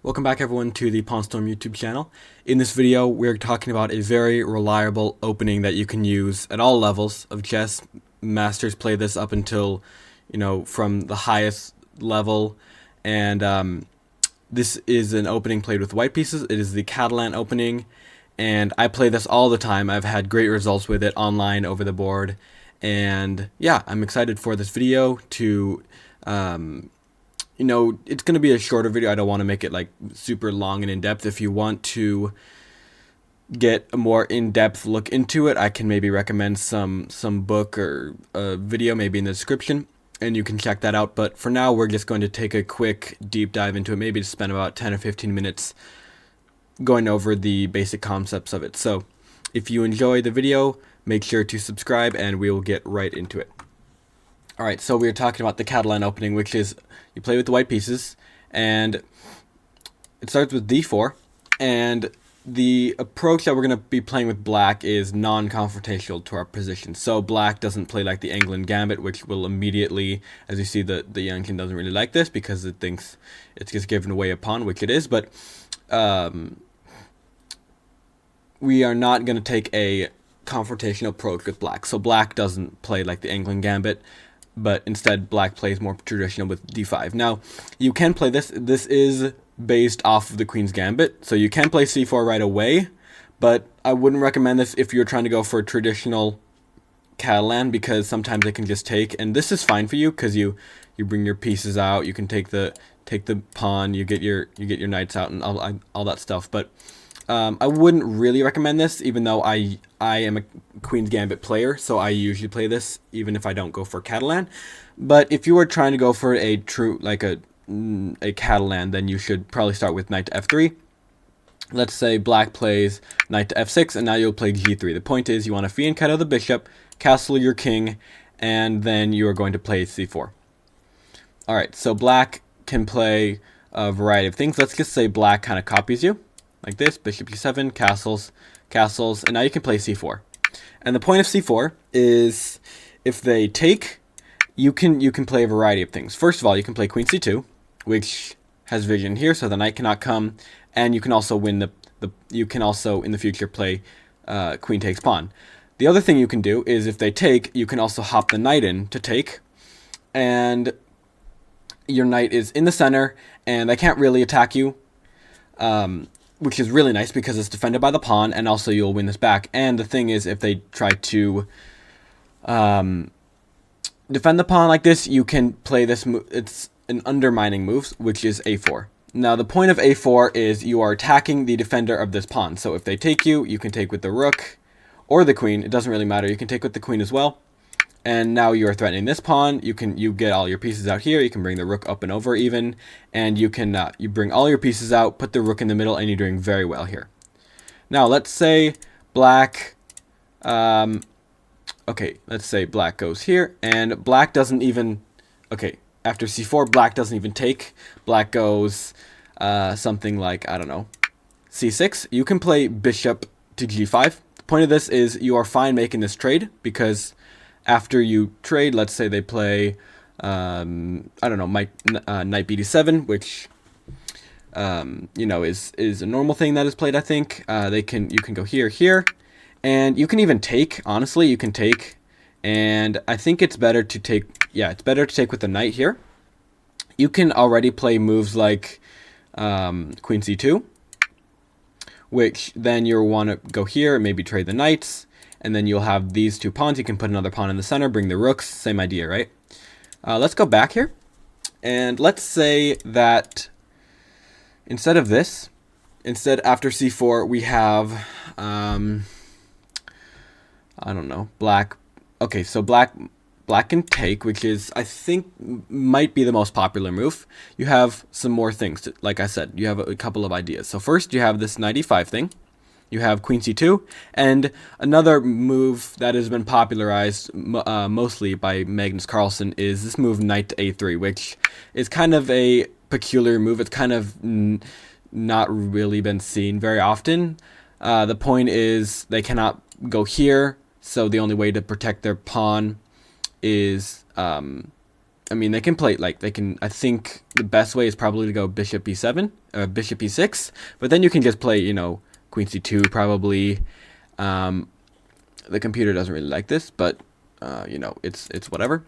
Welcome back everyone to the Pawnstorm YouTube channel. In this video we're talking about a very reliable opening that you can use at all levels of chess. Masters play this up until, from the highest level, and this is an opening played with white pieces. It is the Catalan opening, and I play this all the time. I've had great results with it online over the board, and yeah, I'm excited for this video to it's going to be a shorter video. I don't want to make it like super long and in-depth. If you want to get a more in-depth look into it, I can maybe recommend some book or a video maybe in the description, and you can check that out. But for now, we're just going to take a quick deep dive into it, maybe to spend about 10 or 15 minutes going over the basic concepts of it. So if you enjoy the video, make sure to subscribe and we will get right into it. Alright, so we're talking about the Catalan opening, which is you play with the white pieces, and it starts with d4, and the approach that we're going to be playing with black is non-confrontational to our position. So black doesn't play like the England Gambit, which will immediately, as you see, the young king doesn't really like this because it thinks it's just giving away a pawn, which it is, but we are not going to take a confrontational approach with black. So black doesn't play like the England Gambit, but instead black plays more traditional with d5. Now, you can play this. This is based off of the Queen's Gambit, so you can play c4 right away, but I wouldn't recommend this if you're trying to go for a traditional Catalan, because sometimes it can just take, and this is fine for you because you bring your pieces out, you can take the pawn, you get your knights out and all that stuff, but I wouldn't really recommend this, even though I am a Queen's Gambit player, so I usually play this even if I don't go for Catalan. But if you are trying to go for a true, like a Catalan, then you should probably start with knight to f3. Let's say black plays knight to f6, and now you'll play g3. The point is you want to fianchetto the bishop, castle your king, and then you are going to play c4. Alright, so black can play a variety of things. Let's just say black kind of copies you, like this, bishop e7, castles, and now you can play c4. And the point of c4 is, if they take, you can play a variety of things. First of all, you can play queen c2, which has vision here, so the knight cannot come, and you can also win you can also in the future play queen takes pawn. The other thing you can do is, if they take, you can also hop the knight in to take, and your knight is in the center, and they can't really attack you. Which is really nice because it's defended by the pawn, and also you'll win this back. And the thing is, if they try to defend the pawn like this, you can play this move. It's an undermining move, which is a4. Now, the point of a4 is you are attacking the defender of this pawn. So if they take you, you can take with the rook or the queen. It doesn't really matter. You can take with the queen as well. And now you are threatening this pawn. You get all your pieces out here. You can bring the rook up and over even, and you can you bring all your pieces out, put the rook in the middle, and you're doing very well here. Now let's say black, okay, let's say black goes here, and black doesn't even, okay, after c4, black doesn't even take. Black goes something like, I don't know, c6. You can play bishop to g5. The point of this is you are fine making this trade, because after you trade, let's say they play, I don't know, knight bd7, which, is a normal thing that is played, I think. You can go here, and you can even take, honestly, you can take, and I think it's better to take, it's better to take with the knight here. You can already play moves like queen c2, which then you'll want to go here and maybe trade the knights. And then you'll have these two pawns. You can put another pawn in the center, bring the rooks, same idea, right? Let's go back here. And let's say that instead of this, after c4, we have, I don't know, black. Okay, so black can take, which is, I think, might be the most popular move. You have some more things. Like I said, you have a couple of ideas. So first, you have this knight e5 thing. You have queen c2, and another move that has been popularized mostly by Magnus Carlsen is this move knight to a3, which is kind of a peculiar move. It's kind of not really been seen very often. The point is they cannot go here, so the only way to protect their pawn is I mean, they can play, like, they can, I think the best way is probably to go bishop b7, bishop e6, but then you can just play, you know, queen c2 probably. The computer doesn't really like this, but, you know, it's whatever.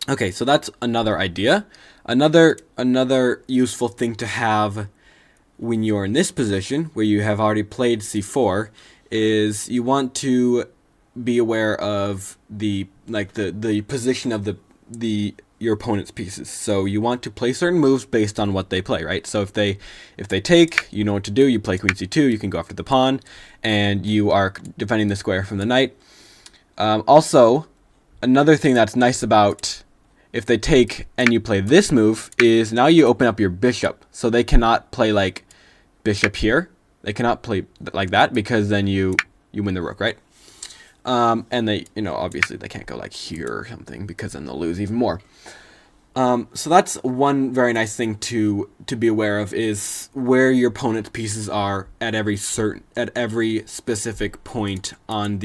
Okay, so that's another idea. Another useful thing to have when you're in this position, where you have already played c4, is you want to be aware of the position of your opponent's pieces. So you want to play certain moves based on what they play, right? So if they take, you know what to do. You play queen c2. You can go after the pawn, and you are defending the square from the knight. Also, another thing that's nice about if they take and you play this move is now you open up your bishop, so they cannot play like bishop here. They cannot play like that, because then you win the rook, right? And they, you know, obviously they can't go like here or something, because then they'll lose even more. So that's one very nice thing to be aware of, is where your opponent's pieces are at every specific point on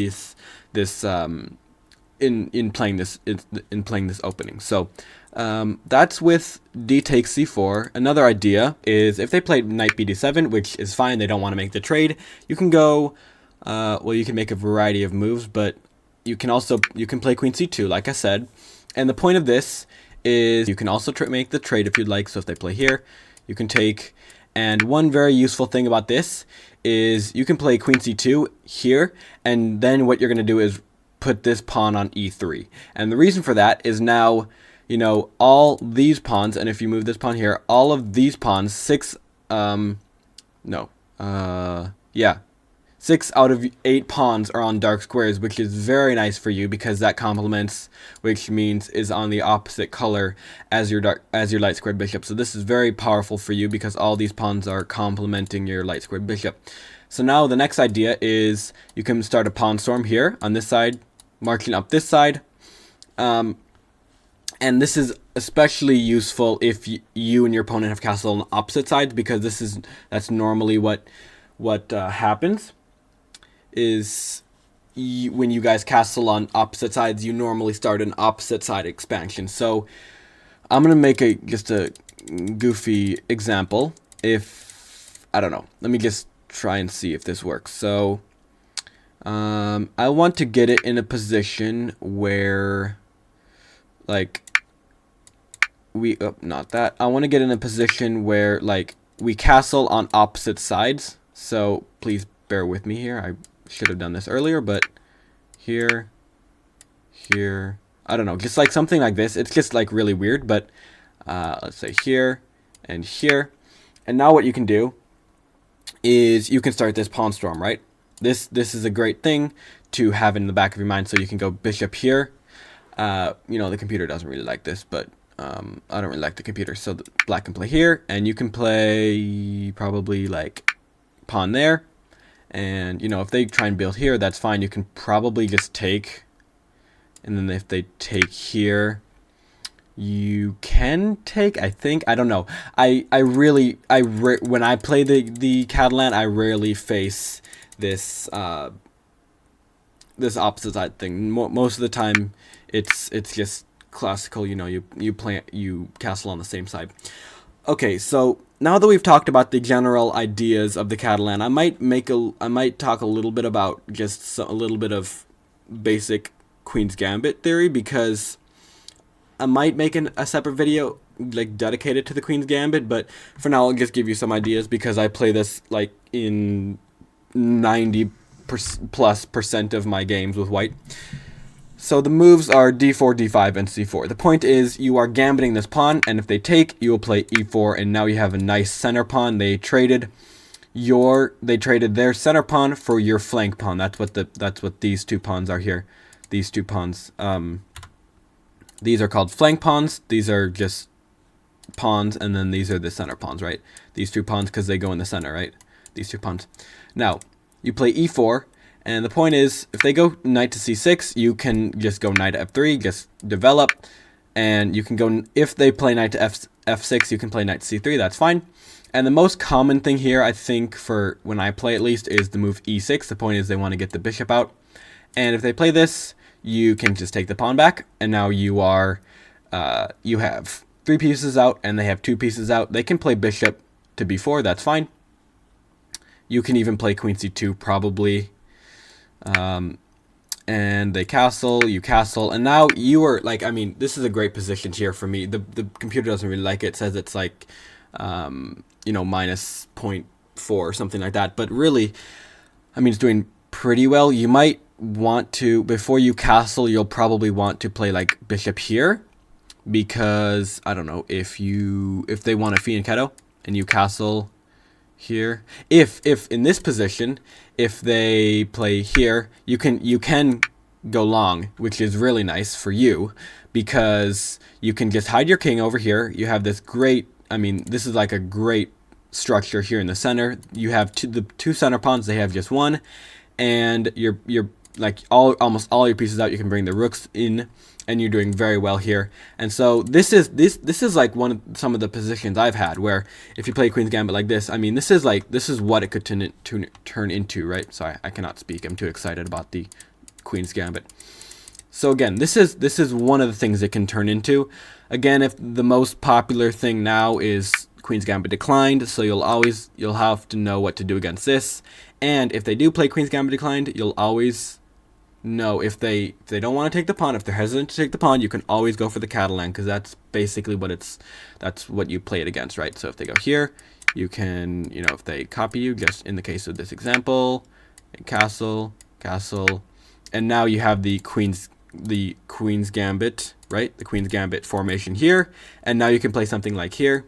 in playing this opening. So that's with d takes c4. Another idea is if they play knight bd7, which is fine, they don't want to make the trade, you can go, well, you can make a variety of moves, but you can play queen c2, like I said. And the point of this is you can also make the trade if you'd like. So if they play here, you can take. And one very useful thing about this is you can play queen c2 here, and then what you're going to do is put this pawn on e3. And the reason for that is now, you know, all these pawns, and if you move this pawn here, all of these pawns, 6 out of 8 pawns are on dark squares, which is very nice for you, because that complements, which means is on the opposite color as your light squared bishop. So this is very powerful for you, because all these pawns are complementing your light squared bishop. So now the next idea is you can start a pawn storm here on this side, marching up this side. And this is especially useful if you and your opponent have castle on opposite sides, because that's normally what happens. Is when you guys castle on opposite sides, you normally start an opposite side expansion. So I'm gonna make just a goofy example. If I don't know, let me just try and see if this works. So I want to get it in a position where, like, I want to get in a position where, like, we castle on opposite sides. So please bear with me here. I should have done this earlier, but here, I don't know, just like something like this. It's just like really weird, but let's say here and here. And now what you can do is you can start this pawn storm, right? This is a great thing to have in the back of your mind, so you can go bishop here. You know, the computer doesn't really like this, but I don't really like the computer, so black can play here, and you can play probably like pawn there. And, you know, if they try and build here, that's fine. You can probably just take. And then if they take here, you can take, I think. I don't know. When I play the Catalan, I rarely face this this opposite side thing. Most of the time, it's just classical. You know, you castle on the same side. Okay, so now that we've talked about the general ideas of the Catalan, I might talk a little bit about just a little bit of basic Queen's Gambit theory, because I might make a separate video like dedicated to the Queen's Gambit, but for now I'll just give you some ideas, because I play this like in 90+% of my games with white. So the moves are d4, d5, and c4. The point is you are gambiting this pawn, and if they take, you will play e4, and now you have a nice center pawn. They traded their center pawn for your flank pawn. That's what these two pawns are here. These two pawns. These are called flank pawns. These are just pawns, and then these are the center pawns, right? These two pawns, because they go in the center, right? These two pawns. Now you play e4. And the point is, if they go knight to c6, you can just go knight to f3, just develop. And you can go, if they play knight to f6, you can play knight to c3, that's fine. And the most common thing here, I think, for when I play at least, is the move e6. The point is they want to get the bishop out. And if they play this, you can just take the pawn back. And now you are you have 3 pieces out and they have 2 pieces out. They can play bishop to b4, that's fine. You can even play queen c2 probably. And they castle, you castle, and now you are like, I mean, this is a great position here for me. The computer doesn't really like it. It says it's like, you know, minus 0.4 or something like that. But really, I mean, it's doing pretty well. You might want to, before you castle, you'll probably want to play like bishop here, because I don't know if they want a fianchetto and you castle here. If in this position, if they play here, you can go long, which is really nice for you, because you can just hide your king over here. You have this great, I mean, this is like a great structure here in the center. You have the 2 center pawns, they have just 1, and you're like almost all your pieces out. You can bring the rooks in, and you're doing very well here. And so this is like some of the positions I've had where if you play Queen's Gambit like this, I mean, this is what it could turn into, right? So I cannot speak. I'm too excited about the Queen's Gambit. So again, this is one of the things it can turn into. Again, if the most popular thing now is Queen's Gambit declined, so you'll have to know what to do against this. And if they do play Queen's Gambit declined, you'll always know if they don't want to take the pawn, if they're hesitant to take the pawn, you can always go for the Catalan, because that's basically that's what you play it against, right? So if they go here, you can, you know, if they copy you, just in the case of this example, castle, castle, and now you have the Queen's Gambit, right? The Queen's Gambit formation here, and now you can play something like here,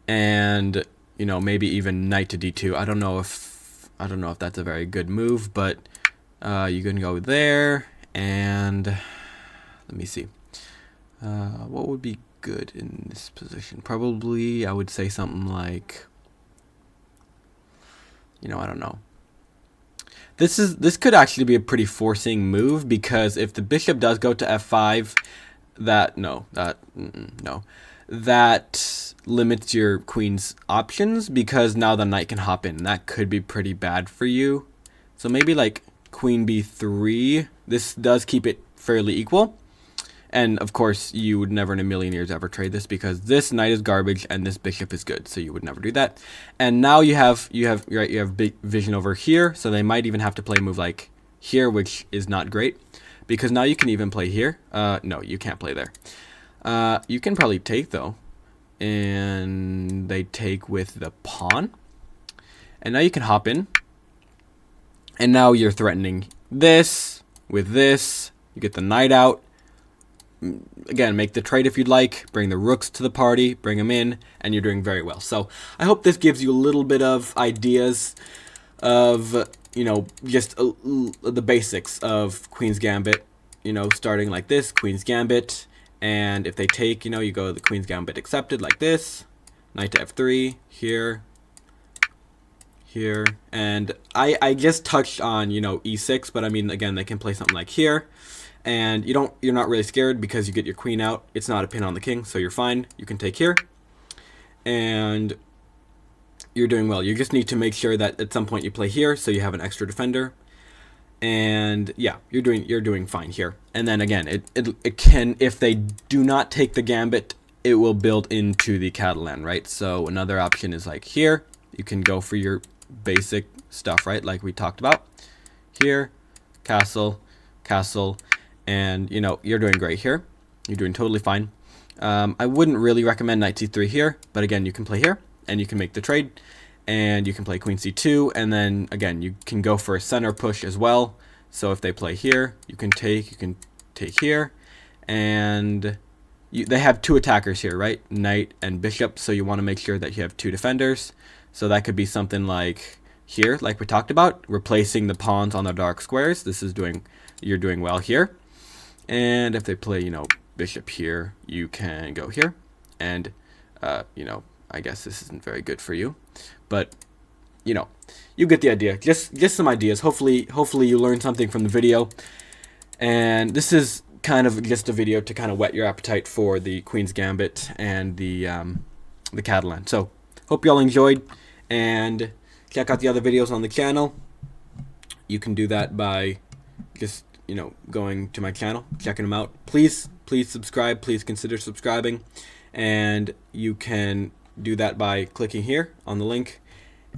and you know, maybe even knight to d2. I don't know if that's a very good move, but you can go there, and let me see. What would be good in this position? Probably, I would say something like, you know, I don't know. This could actually be a pretty forcing move, because if the bishop does go to f5, that limits your queen's options, because now the knight can hop in, and that could be pretty bad for you. So maybe like queen b3. This does keep it fairly equal, and of course you would never in a million years ever trade this, because this knight is garbage and this bishop is good, so you would never do that. And now you have big vision over here, so they might even have to play a move like here, which is not great, because now you can even play here. No, you can't play there. You can probably take though, and they take with the pawn, and now you can hop in, and now you're threatening this with this. You get the knight out. Again, make the trade if you'd like, bring the rooks to the party, bring them in, and you're doing very well. So I hope this gives you a little bit of ideas of, you know, just the basics of Queen's Gambit, you know, starting like this, Queen's Gambit, and if they take, you know, you go the Queen's Gambit accepted like this, knight to f3, here, and I just touched on, you know, e6, but I mean, again, they can play something like here, and you're not really scared because you get your queen out. It's not a pin on the king, so you're fine. You can take here, and you're doing well. You just need to make sure that at some point you play here, so you have an extra defender. And yeah, you're doing fine here. And then again, it can, if they do not take the gambit, it will build into the Catalan, right? So another option is like here. You can go for your basic stuff, right? Like we talked about here, castle, castle. And, you know, you're doing great here. You're doing totally fine. I wouldn't really recommend knight c3 here, but again, you can play here, and you can make the trade, and you can play queen c2, and then, again, you can go for a center push as well. So if they play here, you can take here, and they have 2 attackers here, right? Knight and bishop, so you want to make sure that you have 2 defenders. So that could be something like here, like we talked about, replacing the pawns on the dark squares. You're doing well here. And if they play, you know, bishop here, you can go here. And, you know, I guess this isn't very good for you. But, you know, you get the idea. Just some ideas. Hopefully you learned something from the video. And this is kind of just a video to kind of whet your appetite for the Queen's Gambit and the Catalan. So, hope you all enjoyed. And check out the other videos on the channel. You can do that by just, you know, going to my channel, checking them out. Please please subscribe. Please consider subscribing, and you can do that by clicking here on the link.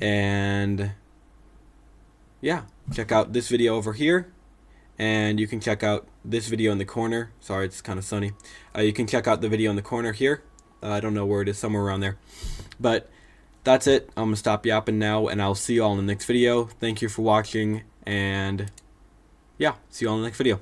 And yeah, check out this video over here, and you can check out this video in the corner. Sorry, it's kind of sunny. You can check out the video in the corner here. I don't know where it is, somewhere around there. But that's it. I'm gonna stop yapping now, and I'll see you all in the next video. Thank you for watching, and yeah, see you all in the next video.